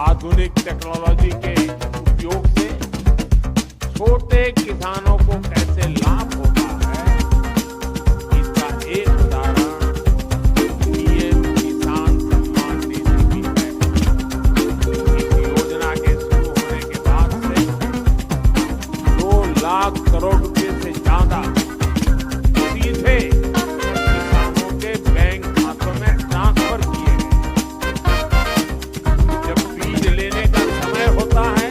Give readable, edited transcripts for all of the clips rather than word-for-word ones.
आधुनिक टेक्नोलॉजी के उपयोग से छोटे किसानों को कैसे लाभ होता है, इसका एक उदाहरण पीएम किसान सम्मान निधि भी है। इस योजना के शुरू होने के बाद से 2 लाख करोड़ रुपए से ज्यादा सीधे किसानों के बैंक खातों में ट्रांसफर किए गए। जब बीज लेने का समय होता है,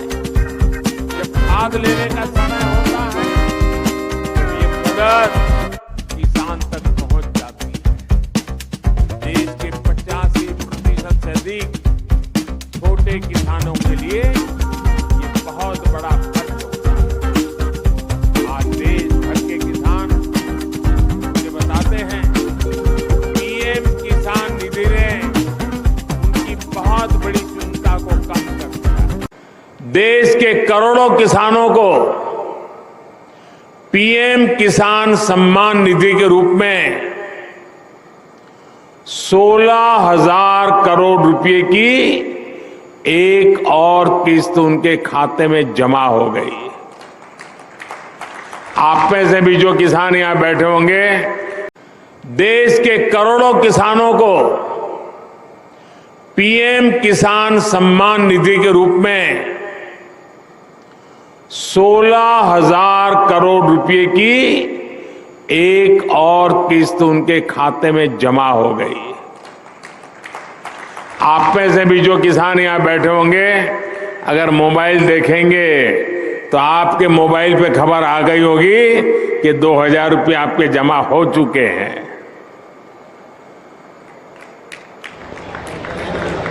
जब खाद लेने का समय होता है, तो ये मदद किसान तक पहुंच जाती है। देश के 85% से अधिक छोटे किसानों के लिए ये बहुत बड़ा खर्च होता है। आज देश भर के किसान मुझे बताते हैं, पीएम किसान निधि ने उनकी बहुत बड़ी चिंता को कम कर दिया। देश के करोड़ों किसानों को पीएम किसान सम्मान निधि के रूप में 16,000 करोड़ रुपए की एक और किस्त उनके खाते में जमा हो गई। आप में से भी जो किसान यहां बैठे होंगे, देश के करोड़ों किसानों को पीएम किसान सम्मान निधि के रूप में 16,000 करोड़ रुपए की एक और किस्त उनके खाते में जमा हो गई। आप में से भी जो किसान यहां बैठे होंगे, अगर मोबाइल देखेंगे तो आपके मोबाइल पे खबर आ गई होगी कि 2,000 रुपये आपके जमा हो चुके हैं।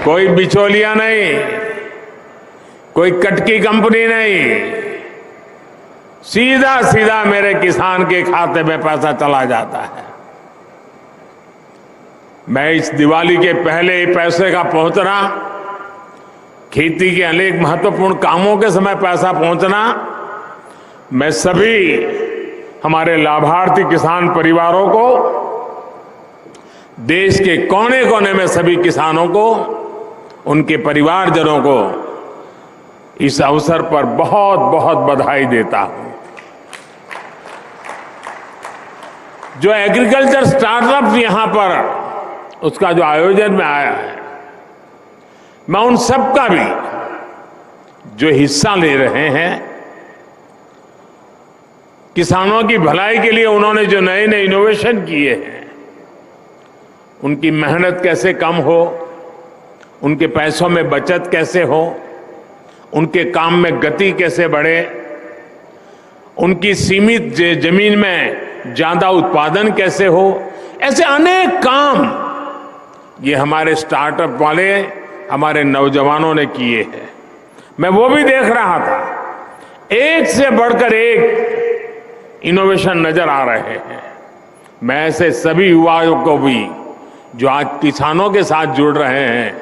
कोई बिचौलिया नहीं, कोई कटकी कंपनी नहीं, सीधा सीधा मेरे किसान के खाते में पैसा चला जाता है। मैं इस दिवाली के पहले पैसे का पहुंचना, खेती के अनेक महत्वपूर्ण कामों के समय पैसा पहुंचना, मैं सभी हमारे लाभार्थी किसान परिवारों को, देश के कोने कोने में सभी किसानों को, उनके परिवारजनों को इस अवसर पर बहुत बहुत बधाई देता हूं। जो एग्रीकल्चर स्टार्टअप यहां पर उसका जो आयोजन में आया है, मैं उन सब का भी जो हिस्सा ले रहे हैं, किसानों की भलाई के लिए उन्होंने जो नए नए इनोवेशन किए हैं, उनकी मेहनत कैसे कम हो, उनके पैसों में बचत कैसे हो, उनके काम में गति कैसे बढ़े, उनकी सीमित जमीन में ज्यादा उत्पादन कैसे हो, ऐसे अनेक काम ये हमारे स्टार्टअप वाले, हमारे नौजवानों ने किए हैं। मैं वो भी देख रहा था, एक से बढ़कर एक इनोवेशन नजर आ रहे हैं। मैं ऐसे सभी युवाओं को भी जो आज किसानों के साथ जुड़ रहे हैं,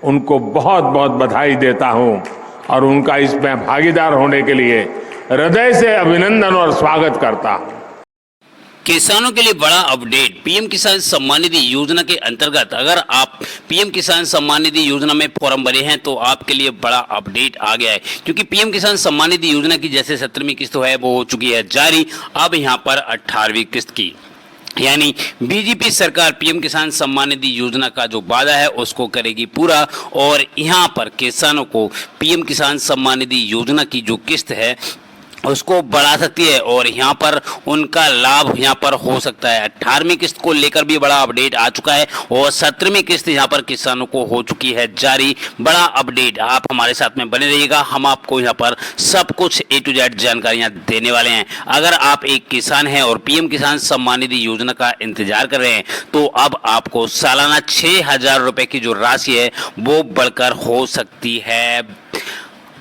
उनको बहुत बहुत बधाई देता हूं और उनका इसमें भागीदार होने के लिए हृदय से अभिनंदन और स्वागत करता हूं। किसानों के लिए बड़ा अपडेट। पीएम किसान सम्मान निधि योजना के अंतर्गत अगर आप पीएम किसान सम्मान निधि योजना में फॉर्म भरे हैं तो आपके लिए बड़ा अपडेट आ गया है, क्योंकि पीएम किसान सम्मान निधि योजना की जैसे 17वीं किस्त है वो हो चुकी है जारी। अब यहां पर 18वीं किस्त की, यानी बीजेपी सरकार पीएम किसान सम्मान निधि योजना का जो वादा है उसको करेगी पूरा, और यहां पर किसानों को पीएम किसान सम्मान निधि योजना की जो किस्त है उसको बढ़ा सकती है और यहाँ पर उनका लाभ यहाँ पर हो सकता है। 18वीं किस्त को लेकर भी बड़ा अपडेट आ चुका है और 17वीं किस्त यहाँ पर किसानों को हो चुकी है जारी। बड़ा अपडेट, आप हमारे साथ में बने रहिएगा, हम आपको यहाँ पर सब कुछ A to Z जानकारियाँ देने वाले हैं। अगर आप एक किसान हैं और पीएम किसान सम्मान निधि योजना का इंतजार कर रहे हैं तो अब आपको सालाना 6,000 रुपए की जो राशि है वो बढ़कर हो सकती है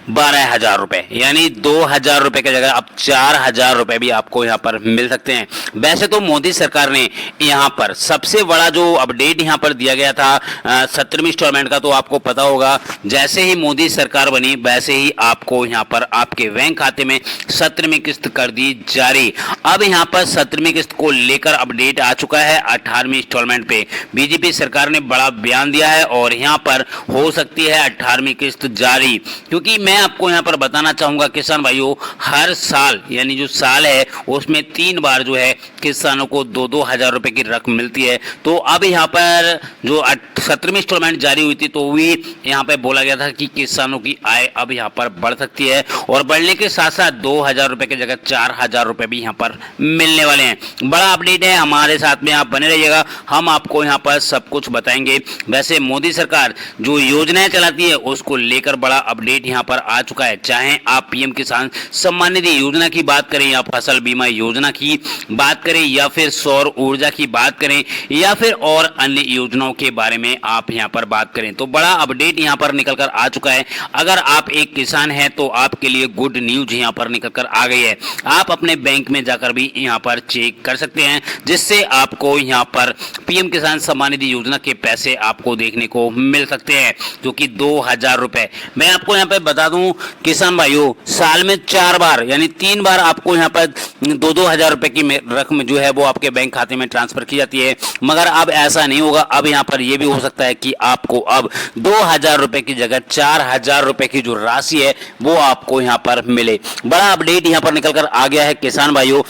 12,000 रुपए, यानी 2,000 रुपए की जगह अब 4,000 रुपए भी आपको यहाँ पर मिल सकते हैं। वैसे तो मोदी सरकार ने यहाँ पर सबसे बड़ा जो अपडेट यहाँ पर दिया गया था 17वीं इंस्टॉलमेंट का, तो आपको पता होगा जैसे ही मोदी सरकार बनी वैसे ही आपको यहाँ पर आपके बैंक खाते में 17वीं किस्त कर दी जारी। अब यहाँ पर 17वीं किस्त को लेकर अपडेट आ चुका है 18वीं इंस्टॉलमेंट पे। बीजेपी सरकार ने बड़ा बयान दिया है और यहाँ पर हो सकती है 18वीं किस्त जारी, क्योंकि मैं आपको यहाँ पर बताना चाहूंगा किसान भाइयों, हर साल यानी जो साल है उसमें 3 बार जो है किसानों को 2-2 हजार रुपए की रकम मिलती है। तो अब यहाँ पर जो 17वीं इंस्टॉलमेंट जारी हुई थी तो भी यहाँ पे बोला गया था कि किसानों की आय अब यहाँ पर बढ़ सकती है और बढ़ने के साथ साथ 2,000 रुपए की जगह 4,000 रुपए भी यहाँ पर मिलने वाले हैं। बड़ा अपडेट है, हमारे साथ में आप बने रहिएगा, हम आपको यहाँ पर सब कुछ बताएंगे। वैसे मोदी सरकार जो योजनाएं चलाती है उसको लेकर बड़ा अपडेट यहाँ पर आ चुका है। चाहे आप पीएम किसान सम्मान निधि योजना की बात करें या फसल बीमा योजना की बात करें या फिर सौर ऊर्जा की बात करें या फिर और अन्य योजनाओं के बारे में आप यहाँ पर बात करें, तो बड़ा अपडेट यहाँ पर निकल कर आ चुका है। अगर आप एक किसान हैं तो आपके लिए गुड न्यूज यहाँ पर निकल कर आ गई है। आप अपने बैंक में जाकर भी यहाँ पर चेक कर सकते हैं, जिससे आपको यहाँ पर पीएम किसान सम्मान निधि योजना के पैसे आपको देखने को मिल सकते हैं, जो कि 2,000 रुपए। मैं आपको यहाँ पे बता दूं किसान भाइयों, साल में 4 बार यानी 3 बार आपको यहाँ पर 2-2 हजार रुपए की रकम जो है वो आपके बैंक खाते में ट्रांसफर की जाती है। मगर अब ऐसा नहीं होगा, अब यहाँ पर यह भी हो सकता है कि आपको अब 2,000 रुपए की जगह 4,000 रुपए की जो राशि है वो आपको यहाँ पर मिले। बड़ा अपडेट यहाँ पर निकल कर आ गया है किसान भाइयों।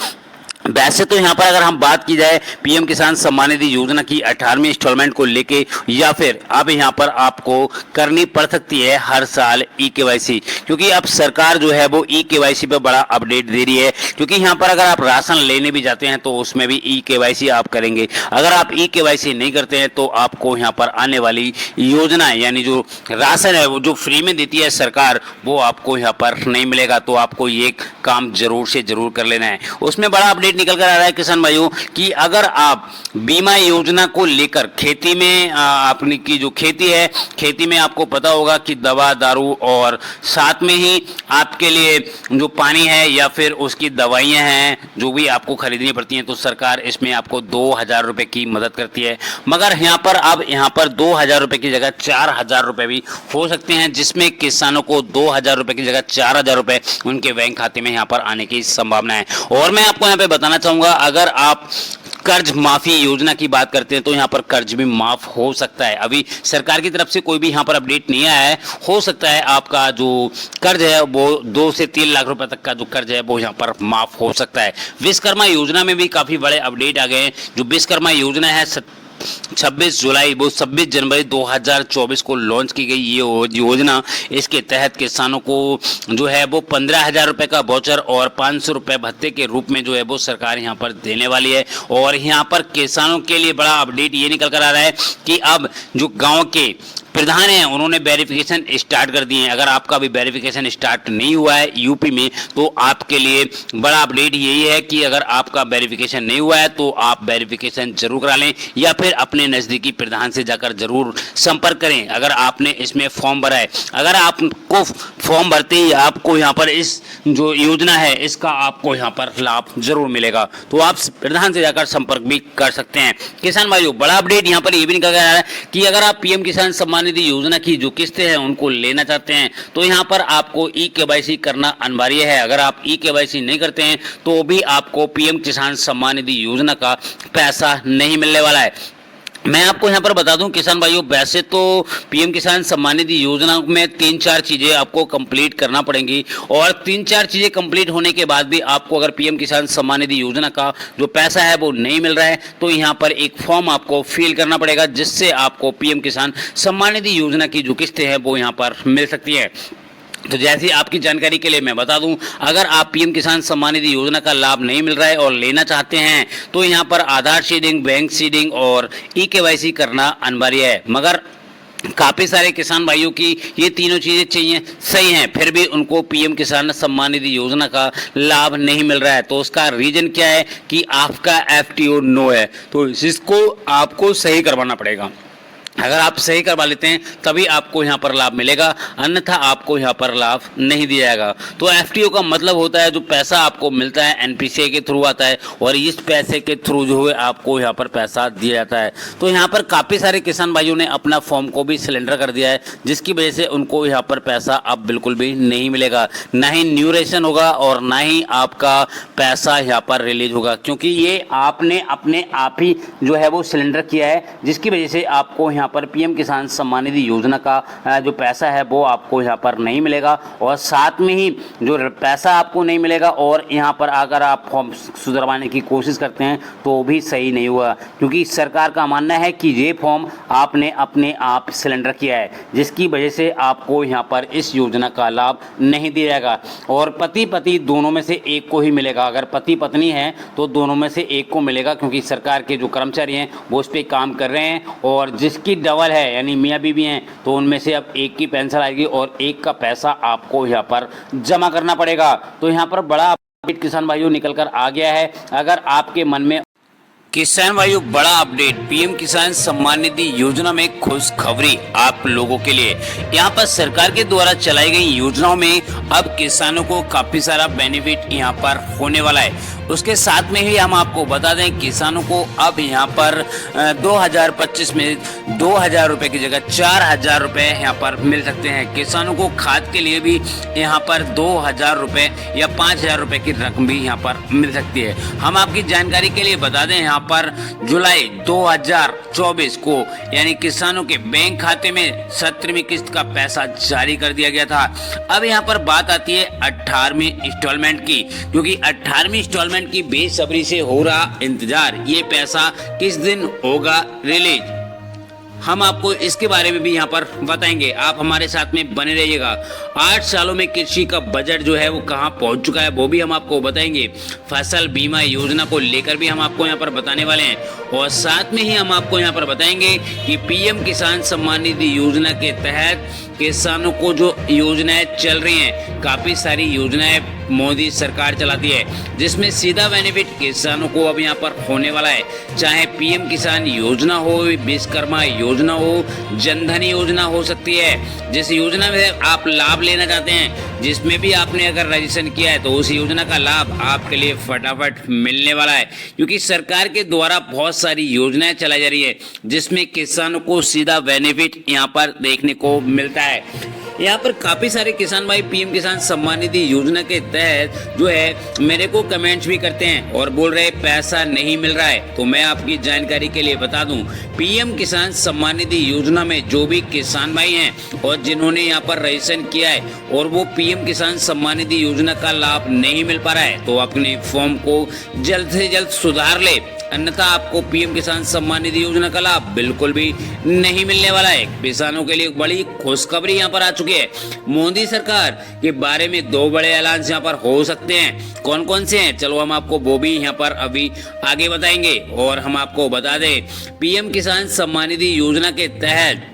वैसे तो यहाँ पर अगर हम बात की जाए पीएम किसान सम्मान निधि योजना की 18वीं इंस्टॉलमेंट को लेके, या फिर अब यहाँ पर आपको करनी पड़ सकती है हर साल ई-केवाईसी, क्योंकि अब सरकार जो है वो ई-केवाईसी पे बड़ा अपडेट दे रही है। क्योंकि यहाँ पर अगर आप राशन लेने भी जाते हैं तो उसमें भी ई-केवाईसी आप करेंगे। अगर आप ई-केवाईसी नहीं करते हैं तो आपको यहाँ पर आने वाली योजना यानी जो राशन है वो जो फ्री में देती है सरकार, वो आपको यहाँ पर नहीं मिलेगा। तो आपको ये काम जरूर से जरूर कर लेना है। उसमें बड़ा अपडेट निकल कर आ रहा है किसान भाइयों कि अगर आप बीमा योजना को लेकर खेती में अपनी की जो खेती है, खेती में आपको पता होगा कि दवा दारू और साथ में ही आपके लिए जो पानी है या फिर उसकी दवाइयां हैं जो भी आपको खरीदनी पड़ती हैं, तो सरकार इसमें आपको 2,000 रुपए की मदद करती है। मगर यहाँ पर अब यहाँ पर 2,000 रुपए की जगह 4,000 रुपए भी हो सकते हैं, जिसमें किसानों को 2,000 रुपए की जगह 4,000 रुपए उनके बैंक खाते में यहाँ पर आने की संभावना है। और मैं आपको यहाँ पे बताना चाहूंगा, अगर आप कर्ज माफी योजना की बात करते हैं तो यहाँ पर कर्ज भी माफ हो सकता है। अभी सरकार की तरफ से कोई भी यहाँ पर अपडेट नहीं आया है। हो सकता है आपका जो कर्ज है वो 2 से 3 लाख रुपए तक का जो कर्ज है वो यहाँ पर माफ हो सकता है। विश्वकर्मा योजना में भी काफी बड़े अपडेट आ गए हैं। जो विश्वकर्मा योजना है 26 जनवरी 2024 को लॉन्च की गई ये योजना, इसके तहत किसानों को जो है वो 15,000 रुपए का वाउचर और 500 रुपए भत्ते के रूप में जो है वो सरकार यहाँ पर देने वाली है। और यहाँ पर किसानों के लिए बड़ा अपडेट ये निकल कर आ रहा है कि अब जो गांव के प्रधान हैं उन्होंने वेरिफिकेशन स्टार्ट कर दिए हैं। अगर आपका भी वेरिफिकेशन स्टार्ट नहीं हुआ है यूपी में तो आपके लिए बड़ा अपडेट यही है कि अगर आपका वेरिफिकेशन नहीं हुआ है तो आप वेरिफिकेशन जरूर करा लें या फिर अपने नज़दीकी प्रधान से जाकर जरूर संपर्क करें। अगर आपने इसमें फॉर्म भरा है, अगर आपको फॉर्म भरते ही आपको यहाँ पर इस जो योजना है इसका आपको यहाँ पर लाभ जरूर मिलेगा, तो आप प्रधान से जाकर संपर्क भी कर सकते हैं। किसान भाइयों, बड़ा अपडेट यहाँ पर ये भी निकल कर आ रहा है कि अगर आप पीएम किसान सम्मान निधि योजना की जो किस्तें हैं उनको लेना चाहते हैं तो यहाँ पर आपको ई-केवाईसी करना अनिवार्य है। अगर आप ई-केवाईसी नहीं करते हैं तो भी आपको पीएम किसान सम्मान निधि योजना का पैसा नहीं मिलने वाला है। मैं आपको यहाँ पर बता दूं किसान भाइयों, वैसे तो पीएम किसान सम्मान निधि योजना में 3-4 चीज़ें आपको कंप्लीट करना पड़ेंगी और 3-4 चीज़ें कंप्लीट होने के बाद भी आपको अगर पीएम किसान सम्मान निधि योजना का जो पैसा है वो नहीं मिल रहा है तो यहाँ पर एक फॉर्म आपको फिल करना पड़ेगा, जिससे आपको पीएम किसान सम्मान निधि योजना की जो किस्तें हैं वो यहाँ पर मिल सकती है। तो जैसी आपकी जानकारी के लिए मैं बता दूं, अगर आप पीएम किसान सम्मान निधि योजना का लाभ नहीं मिल रहा है और लेना चाहते हैं तो यहाँ पर आधार सीडिंग, बैंक सीडिंग और ई-केवाईसी करना अनिवार्य है। मगर काफ़ी सारे किसान भाइयों की ये तीनों चीज़ें चाहिए, सही हैं, फिर भी उनको पीएम किसान सम्मान निधि योजना का लाभ नहीं मिल रहा है। तो उसका रीज़न क्या है कि आपका FTO नो है, तो इसको आपको सही करवाना पड़ेगा। अगर आप सही करवा लेते हैं तभी आपको यहाँ पर लाभ मिलेगा, अन्यथा आपको यहाँ पर लाभ नहीं दिया जाएगा। तो एफटीओ का मतलब होता है जो पैसा आपको मिलता है एनपीसीआई के थ्रू आता है और इस पैसे के थ्रू जो है आपको यहाँ पर पैसा दिया जाता है। तो यहाँ पर काफ़ी सारे किसान भाइयों ने अपना फॉर्म को भी सिलेंडर कर दिया है, जिसकी वजह से उनको यहाँ पर पैसा अब बिल्कुल भी नहीं मिलेगा, ना ही न्यू रेशन होगा और ना ही आपका पैसा यहाँ पर रिलीज होगा, क्योंकि ये आपने अपने आप ही जो है वो सिलेंडर किया है, जिसकी वजह से आपको यहाँ पर पीएम किसान सम्मान निधि योजना का जो पैसा है वो आपको यहाँ पर नहीं मिलेगा और साथ में ही जो पैसा आपको नहीं मिलेगा और यहाँ पर अगर आप फॉर्म सुधरवाने की कोशिश करते हैं तो भी सही नहीं हुआ, क्योंकि सरकार का मानना है कि ये फॉर्म आपने अपने आप सिलेंडर किया है, जिसकी वजह से आपको यहाँ पर इस योजना का लाभ नहीं दिया जाएगा और पति पति दोनों में से एक को ही मिलेगा। अगर पति पत्नी है तो दोनों में से एक को मिलेगा, क्योंकि सरकार के जो कर्मचारी हैं वो उस पर काम कर रहे हैं और जिसकी डबल है यानी मियाँ बीवी हैं तो उनमें से अब एक की पेंशन आएगी और एक का पैसा आपको यहाँ पर जमा करना पड़ेगा। तो यहाँ पर बड़ा अपडेट किसान भाइयों निकल कर आ गया है। अगर आपके मन में किसान भाइयों बड़ा अपडेट पीएम किसान सम्मान निधि योजना में खुशखबरी आप लोगों के लिए। यहाँ पर सरकार के द्वारा चलाई गई योजनाओं में अब किसानों को काफी सारा बेनिफिट यहाँ पर होने वाला है। उसके साथ में ही हम आपको बता दें किसानों को अब यहाँ पर 2025 में 2000 रुपए की जगह 4000 रुपए यहाँ पर मिल सकते हैं। किसानों को खाद के लिए भी यहाँ पर 2000 रुपए या 5000 रुपए की रकम भी यहाँ पर मिल सकती है। हम आपकी जानकारी के लिए बता दें यहाँ पर जुलाई 2024 को यानी किसानों के बैंक खाते में 17वीं किस्त का पैसा जारी कर दिया गया था। अब यहाँ पर बात आती है 18वीं इंस्टॉलमेंट की, क्योंकि 18वीं इंस्टॉलमेंट की बेसब्री से हो रहा इंतजार, ये पैसा किस दिन होगा रिलीज, हम आपको इसके बारे में भी यहाँ पर बताएंगे। आप हमारे साथ में बने रहिएगा। 8 सालों में कृषि का बजट जो है वो कहाँ पहुँच चुका है वो भी हम आपको बताएंगे। फसल बीमा योजना को लेकर भी हम आपको यहाँ पर बताने वाले हैं और साथ में ही हम आपको यहाँ पर बताएंगे कि पीएम किसान सम्मान निधि योजना के तहत किसानों को जो योजनाएं चल रही हैं, काफी सारी योजनाएं मोदी सरकार चलाती है, जिसमें सीधा बेनिफिट किसानों को अब यहाँ पर होने वाला है। चाहे पीएम किसान योजना हो, विश्वकर्मा योजना हो, जनधन योजना हो सकती है। जिस योजना में आप लाभ लेना चाहते हैं, जिसमें भी आपने अगर रजिस्ट्रेशन किया है तो उस योजना का लाभ आपके लिए फटाफट मिलने वाला है, क्योंकि सरकार के द्वारा बहुत सारी योजनाएं चलाई जा रही है जिसमें किसानों को सीधा बेनिफिट यहाँ पर देखने को मिलता है। यहाँ पर काफी सारे किसान भाई पीएम किसान सम्मान निधि योजना के तहत जो है मेरे को कमेंट्स भी करते हैं और बोल रहे पैसा नहीं मिल रहा है। तो मैं आपकी जानकारी के लिए बता दूं, पीएम किसान सम्मान निधि योजना में जो भी किसान भाई हैं और जिन्होंने यहाँ पर रजिस्ट्रेशन किया है और वो पीएम किसान सम्मान निधि योजना का लाभ नहीं मिल पा रहा है, तो अपने फॉर्म को जल्द से जल्द सुधार ले, अन्यथा आपको पीएम किसान सम्मान निधि योजना का लाभ बिल्कुल भी नहीं मिलने वाला है। किसानों के लिए बड़ी खुशखबरी यहाँ पर आ चुकी है। मोदी सरकार के बारे में 2 बड़े ऐलान यहाँ पर हो सकते हैं। कौन कौन से हैं, चलो हम आपको वो भी यहाँ पर अभी आगे बताएंगे। और हम आपको बता दें पीएम किसान सम्मान निधि योजना के तहत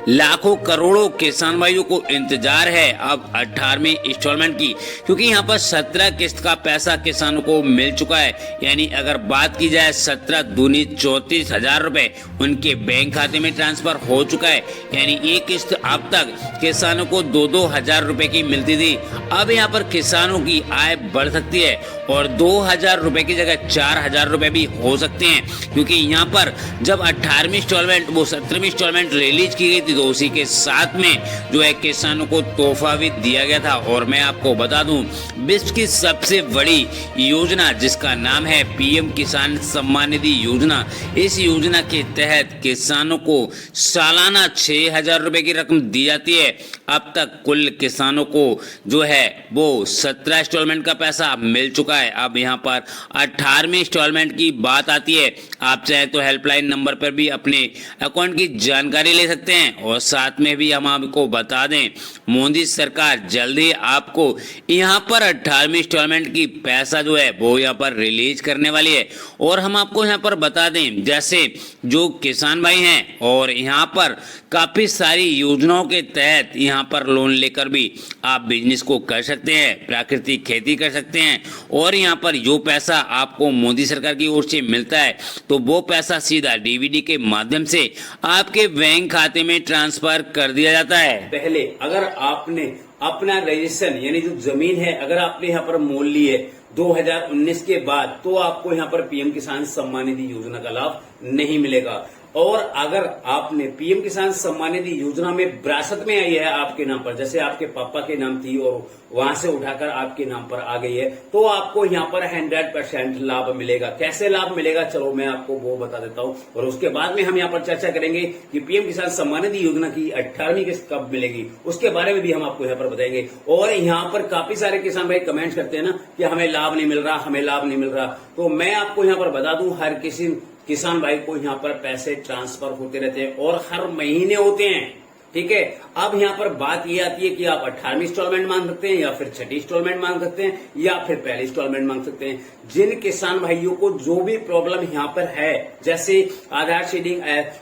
लाखों करोड़ों किसान भाइयों को इंतजार है अब 18वीं इंस्टॉलमेंट की, क्योंकि यहाँ पर 17 किस्त का पैसा किसानों को मिल चुका है। यानी अगर बात की जाए 17 दूनी 34,000 रुपए उनके बैंक खाते में ट्रांसफर हो चुका है। यानी एक किस्त अब तक किसानों को 2-2 हजार रुपए की मिलती थी। अब यहाँ पर किसानों की आय बढ़ सकती है और 2,000 रुपए की जगह 4,000 रुपए भी हो सकते हैं, क्योंकि यहाँ पर जब 18वीं इंस्टॉलमेंट वो 17वीं इंस्टॉलमेंट रिलीज की गई थी तो उसी के साथ में जो है किसानों को तोहफा भी दिया गया था। और मैं आपको बता दूं, विश्व की सबसे बड़ी योजना जिसका नाम है पीएम किसान सम्मान निधि योजना, इस योजना के तहत किसानों को सालाना 6,000 रुपए की रकम दी जाती है। अब तक कुल किसानों को जो है वो 17 इंस्टॉलमेंट का पैसा मिल चुका है। अब यहाँ पर 18वीं इंस्टॉलमेंट की बात आती है। आप चाहे तो हेल्पलाइन नंबर पर भी अपने अकाउंट की जानकारी ले सकते हैं और साथ में भी हम आपको बता दें मोदी सरकार जल्द ही आपको यहाँ पर 18वीं इंस्टॉलमेंट की पैसा जो है वो यहाँ पर रिलीज करने वाली है। और हम आपको यहाँ पर बता दें, जैसे जो किसान भाई हैं और यहाँ पर काफी सारी योजनाओं के तहत यहाँ यहाँ पर लोन लेकर भी आप बिजनेस को कर सकते हैं, प्राकृतिक खेती कर सकते हैं। और यहाँ पर जो पैसा आपको मोदी सरकार की ओर से मिलता है तो वो पैसा सीधा डीबीडी के माध्यम से आपके बैंक खाते में ट्रांसफर कर दिया जाता है। पहले अगर आपने अपना रजिस्ट्रेशन यानी जो जमीन है अगर आपने यहाँ पर मोल ली है 2019 के बाद, तो आपको यहाँ पर पीएम किसान सम्मान निधि योजना का लाभ नहीं मिलेगा। और अगर आपने पीएम किसान सम्मान निधि योजना में विरासत में आई है आपके नाम पर, जैसे आपके पापा के नाम थी और वहां से उठाकर आपके नाम पर आ गई है, तो आपको यहाँ पर 100% लाभ मिलेगा। कैसे लाभ मिलेगा, चलो मैं आपको वो बता देता हूँ और उसके बाद में हम यहाँ पर चर्चा करेंगे कि पीएम किसान सम्मान निधि योजना की 18वीं किस्त कब मिलेगी, उसके बारे में भी हम आपको यहाँ पर बताएंगे। और यहाँ पर काफी सारे किसान भाई कमेंट करते हैं ना कि हमें लाभ नहीं मिल रहा, हमें लाभ नहीं मिल रहा, तो मैं आपको यहाँ पर बता दूं हर किसी किसान भाई को यहाँ पर पैसे ट्रांसफर होते रहते हैं और हर महीने होते हैं। ठीक है, अब यहाँ पर बात ये आती है कि आप 18वीं इंस्टॉलमेंट मांग सकते हैं या फिर 6ठी इंस्टॉलमेंट मांग सकते हैं या फिर पहली इंस्टॉलमेंट मांग सकते हैं। जिन किसान भाइयों को जो भी प्रॉब्लम यहाँ पर है, जैसे आधार शेडिंग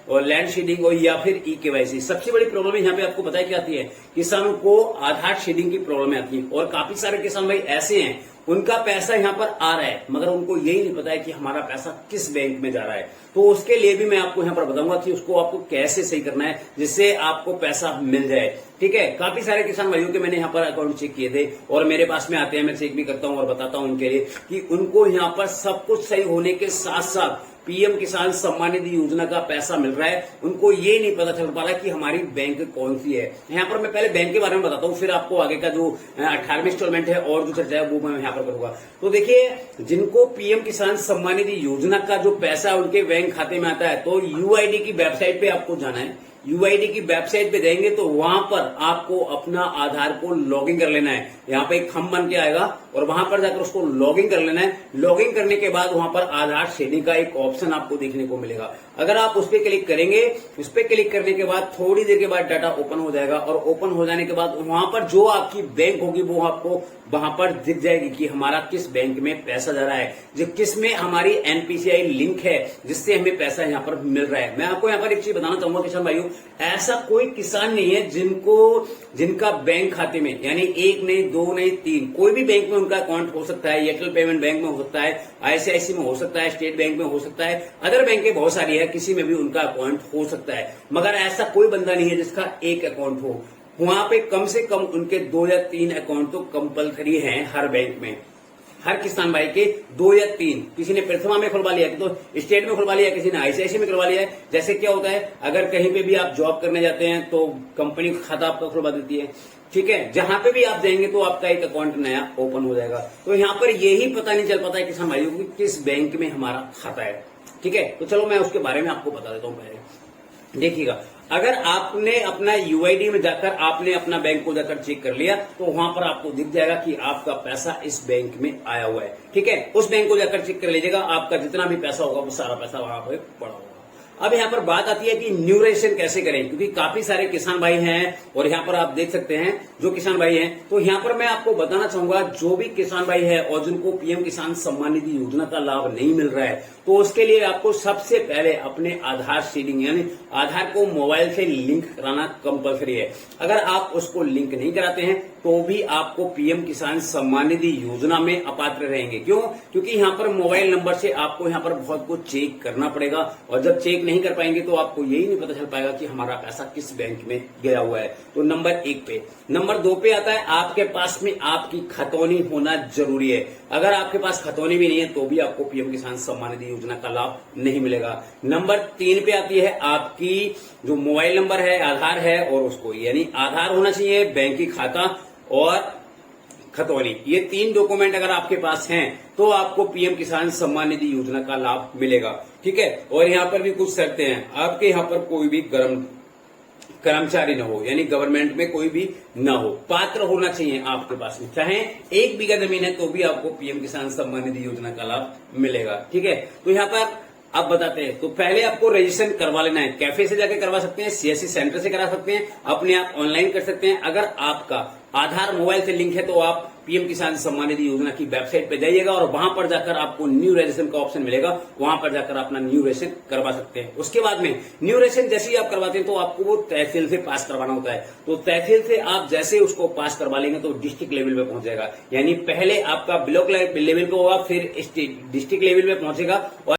और लैंड शेडिंग और या फिर ई-केवाईसी, सबसे बड़ी प्रॉब्लम यहाँ पे आपको पता है क्या आती है, किसानों को आधार शेडिंग की प्रॉब्लम आती है। और काफी सारे किसान भाई ऐसे हैं उनका पैसा यहाँ पर आ रहा है मगर उनको यही नहीं पता है कि हमारा पैसा किस बैंक में जा रहा है। तो उसके लिए भी मैं आपको यहाँ पर बताऊंगा कि उसको आपको कैसे सही करना है जिससे आपको पैसा मिल जाए। ठीक है, काफी सारे किसान भाइयों के मैंने यहाँ पर अकाउंट चेक किए थे और मेरे पास में आते हैं, मैं चेक भी करता हूँ और बताता हूँ उनके लिए कि उनको यहाँ पर सब कुछ सही होने के साथ साथ पीएम किसान सम्मान निधि योजना का पैसा मिल रहा है, उनको ये नहीं पता चल पा रहा कि हमारी बैंक कौन सी है। यहाँ पर मैं पहले बैंक के बारे में बताता हूँ, फिर आपको आगे का जो 18वीं इंस्टॉलमेंट है और जो चर्चा है वो मैं यहाँ पर करूंगा। तो देखिए, जिनको पीएम किसान सम्मान निधि योजना का जो पैसा उनके बैंक खाते में आता है, तो यूआईडी की वेबसाइट पे आपको जाना है। यूआईडी की वेबसाइट पे जाएंगे तो वहां पर आपको अपना आधार को लॉगिन कर लेना है। यहाँ पे एक थंब बन के आएगा और वहां पर जाकर उसको लॉगिन कर लेना है। लॉगिन करने के बाद वहां पर आधार शेडिंग का एक ऑप्शन आपको देखने को मिलेगा। अगर आप उस पर क्लिक करेंगे, उस पर क्लिक करने के बाद थोड़ी देर के बाद डाटा ओपन हो जाएगा और ओपन हो जाने के बाद वहां पर जो आपकी बैंक होगी वो आपको वहां पर दिख जाएगी कि हमारा किस बैंक में पैसा जा रहा है, जो किस में हमारी एनपीसीआई लिंक है जिससे हमें पैसा यहाँ पर मिल रहा है। मैं आपको यहाँ पर एक चीज बताना चाहूंगा किसान भाइयों, ऐसा कोई किसान नहीं है जिनका बैंक खाते में यानी 1 नहीं 2 नहीं 3 कोई भी बैंक में उनका अकाउंट हो सकता है। एयरटेल पेमेंट बैंक में हो सकता है, आईसीआईसी में हो सकता है, स्टेट बैंक में हो सकता है, अदर बैंकें बहुत सारी है, किसी में भी उनका अकाउंट हो सकता है। मगर ऐसा कोई बंदा नहीं है जिसका एक अकाउंट हो। वहां पे कम से कम उनके 2 या 3 अकाउंट तो कंपलसरी हैं हर बैंक में। हर किसान भाई के 2 या 3, किसी ने प्रथमा में खुलवा लिया, तो स्टेट में खुलवा लिया, किसी ने आईसीआईसी में खुलवा लिया है। जैसे क्या होता है, अगर कहीं पे भी आप जॉब करने जाते हैं तो कंपनी खाता आपका खुलवा देती है। ठीक है, जहां पे भी आप जाएंगे तो आपका एक अकाउंट नया ओपन हो जाएगा। तो यहाँ पर यही पता नहीं चल पाता है किसान भाइयों को किस बैंक में हमारा खाता है। ठीक है, तो चलो मैं उसके बारे में आपको बता देता हूँ। पहले देखिएगा, अगर आपने अपना यूआईडी में जाकर आपने अपना बैंक को जाकर चेक कर लिया तो वहां पर आपको दिख जाएगा कि आपका पैसा इस बैंक में आया हुआ है। ठीक है, उस बैंक को जाकर चेक कर लीजिएगा, आपका जितना भी पैसा होगा वो सारा पैसा वहां पर पड़ा होगा। अब यहाँ पर बात आती है कि न्यू रजिस्ट्रेशन कैसे करें, क्योंकि काफी सारे किसान भाई हैं और यहाँ पर आप देख सकते हैं जो किसान भाई हैं। तो यहाँ पर मैं आपको बताना चाहूंगा, जो भी किसान भाई है और जिनको पीएम किसान सम्मान निधि योजना का लाभ नहीं मिल रहा है, तो उसके लिए आपको सबसे पहले अपने आधार शेडिंग यानी आधार को मोबाइल से लिंक कराना कंपलसरी है। अगर आप उसको लिंक नहीं कराते हैं तो भी आपको पीएम किसान सम्मान निधि योजना में अपात्र रहेंगे। क्यों? क्योंकि यहाँ पर मोबाइल नंबर से आपको यहाँ पर बहुत कुछ चेक करना पड़ेगा और जब चेक नहीं कर पाएंगे तो आपको यही नहीं पता चल पाएगा कि हमारा पैसा किस बैंक में गया हुआ है। तो नंबर 1 पे। नंबर 2 पे आता है आपके पास में आपकी खतौनी होना जरूरी है। अगर आपके पास खतौनी भी नहीं है तो भी आपको पीएम किसान सम्मान निधि योजना का लाभ नहीं मिलेगा। नंबर 3 पे आती है आपकी जो मोबाइल नंबर है, आधार है और उसको यानी आधार होना चाहिए, बैंक की खाता और खतौनी। ये 3 डॉक्यूमेंट अगर आपके पास हैं तो आपको पीएम किसान सम्मान निधि योजना का लाभ मिलेगा। ठीक है, और यहाँ पर भी कुछ शर्तें हैं। आपके यहाँ पर कोई भी कर्मचारी न हो यानी गवर्नमेंट में कोई भी न हो, पात्र होना चाहिए आपके पास में, चाहे 1 बीघा जमीन है तो भी आपको पीएम किसान सम्मान निधि योजना का लाभ मिलेगा। ठीक है, तो यहाँ पर अब बताते हैं। तो पहले आपको रजिस्ट्रेशन करवा लेना है। कैफे से जाके करवा सकते हैं, सीएससी सेंटर से करा सकते हैं, अपने आप ऑनलाइन कर सकते हैं। अगर आपका आधार मोबाइल से लिंक है तो आप पीएम किसान सम्मान निधि योजना की वेबसाइट पे जाइएगा और वहां पर जाकर आपको न्यू रजिस्ट्रेशन का ऑप्शन मिलेगा। वहां पर जाकर अपना न्यू रजिस्ट्रेशन करवा सकते हैं। उसके बाद में न्यू रजिस्ट्रेशन जैसे ही आप करवाते हैं तो आपको वो तहसील से पास करवाना होता है। तो तहसील से आप जैसे उसको पास करवा लेंगे तो डिस्ट्रिक्ट लेवल पे पहुंच जाएगा। यानी पहले आपका ब्लॉक लेवल पे होगा, फिर डिस्ट्रिक्ट लेवल पे पहुंचेगा और